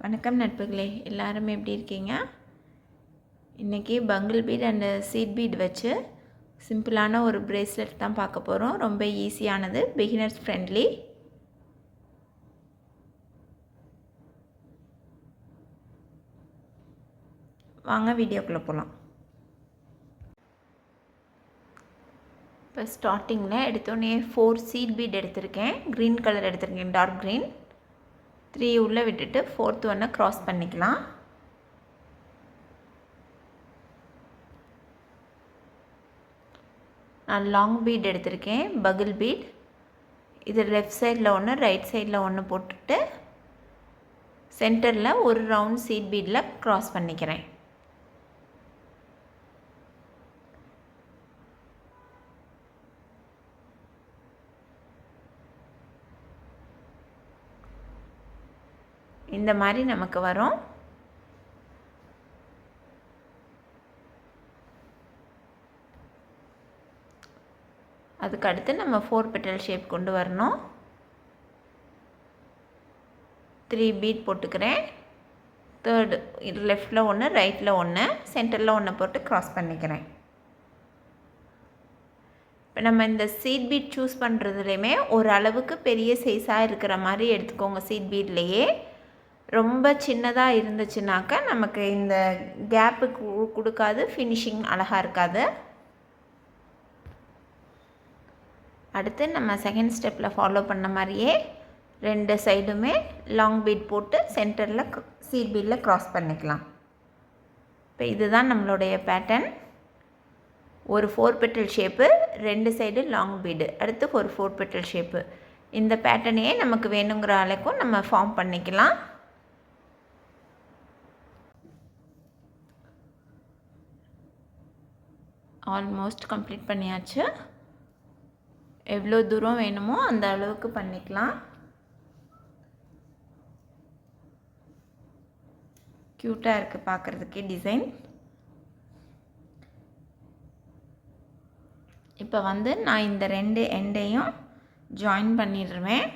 வணக்கம் நட்புகளே, எல்லாரும் எப்படி இருக்கீங்க? இன்றைக்கி பங்கிள் பீட் அண்டு சீட் பீட் வச்சு சிம்பிளான ஒரு பிரேஸ்லெட் தான் பார்க்க போகிறோம். ரொம்ப ஈஸியானது, பிகினர்ஸ் ஃப்ரெண்ட்லி. வாங்க வீடியோக்குள்ளே போகலாம். இப்போ ஸ்டார்டிங்கில் எடுத்தோடனே 4 சீட் பீட் எடுத்திருக்கேன். க்ரீன் கலர் எடுத்திருக்கேன், டார்க் க்ரீன். 3 உள்ளே விட்டுட்டு 4th ஒன்றை க்ராஸ் பண்ணிக்கலாம். நான் லாங் பீட் எடுத்திருக்கேன், பகிள் பீட். இது லெஃப்ட் சைடில் ஒன்று, ரைட் சைடில் ஒன்று போட்டுட்டு சென்டரில் ஒரு ரவுண்ட் சீட் பீடில் க்ராஸ் பண்ணிக்கிறேன். இந்த மாதிரி நமக்கு வரும். அதுக்கு அடுத்து நம்ம 4 பெட்டல் ஷேப் கொண்டு வரணும். 3 பீட் போட்டுக்கிறேன். தேர்டு லெஃப்டில் ஒன்று, ரைட்டில் ஒன்று, சென்டரில் ஒன்று போட்டு க்ராஸ் பண்ணிக்கிறேன். இப்போ நம்ம இந்த சீட் பீட் சூஸ் பண்ணுறதுலையுமே ஒரு அளவுக்கு பெரிய சைஸாக இருக்கிற மாதிரி எடுத்துக்கோங்க. சீட் பீட்லேயே ரொம்ப சின்னதாக இருந்துச்சுனாக்கா நமக்கு இந்த கேப்பு கொடுக்காது, ஃபினிஷிங் அழகாக இருக்காது. அடுத்து நம்ம செகண்ட் ஸ்டெப்பில் ஃபாலோ பண்ண மாதிரியே 2 சைடுமே லாங் பீட் போட்டு சென்டரில் சீட் பீடில் க்ராஸ் பண்ணிக்கலாம். இப்போ இதுதான் நம்மளுடைய பேட்டர்ன். ஒரு 4 petal shape, 2 side long bead, அடுத்து ஒரு 4 பெட்டல் ஷேப்பு. இந்த பேட்டர்னையே நமக்கு வேணுங்கிற அளவுக்கும் நம்ம ஃபார்ம் பண்ணிக்கலாம். ஆல்மோஸ்ட் கம்ப்ளீட் பண்ணியாச்சு. எவ்வளோ தூரம் வேணுமோ அந்த அளவுக்கு பண்ணிக்கலாம். க்யூட்டாக இருக்குது பார்க்குறதுக்கே டிசைன். இப்போ நான் இந்த 2 எண்டையும் ஜாயின் பண்ணிடுவேன்.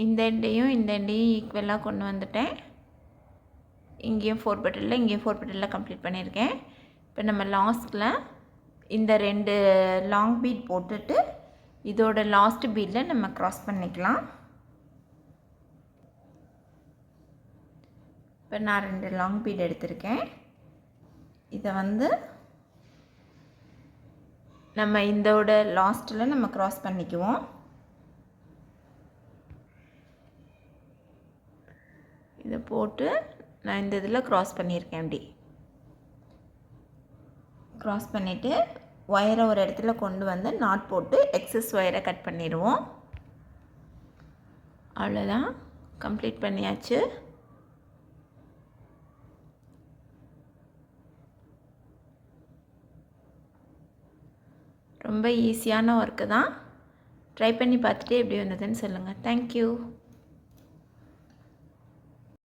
இந்த எண்டையும் ஈக்குவலாக கொண்டு வந்துட்டேன். இங்கேயும் 4 பெட்டலில், இங்கேயும் 4 பெட்டலில் கம்ப்ளீட் பண்ணியிருக்கேன். இப்போ நம்ம லாஸ்ட்டில் இந்த 2 லாங் பீட் போட்டுட்டு இதோட லாஸ்ட் பீடில் நம்ம க்ராஸ் பண்ணிக்கலாம். இப்போ நான் 2 லாங் பீட் எடுத்திருக்கேன். இதை நம்ம இதோட லாஸ்ட்டில் நம்ம க்ராஸ் பண்ணிக்குவோம். இதை போட்டு நான் இந்த இதில் க்ராஸ் பண்ணியிருக்கேன். அப்படி க்ராஸ் பண்ணிவிட்டு ஒயரை ஒரு இடத்துல கொண்டு நாட் போட்டு எக்ஸஸ் ஒயரை கட் பண்ணிடுவோம். அவ்வளோதான், கம்ப்ளீட் பண்ணியாச்சு. ரொம்ப ஈஸியான ஒர்க்கு தான். ட்ரை பண்ணி பார்த்துட்டு எப்படி வந்ததுன்னு சொல்லுங்கள். தேங்க்யூ.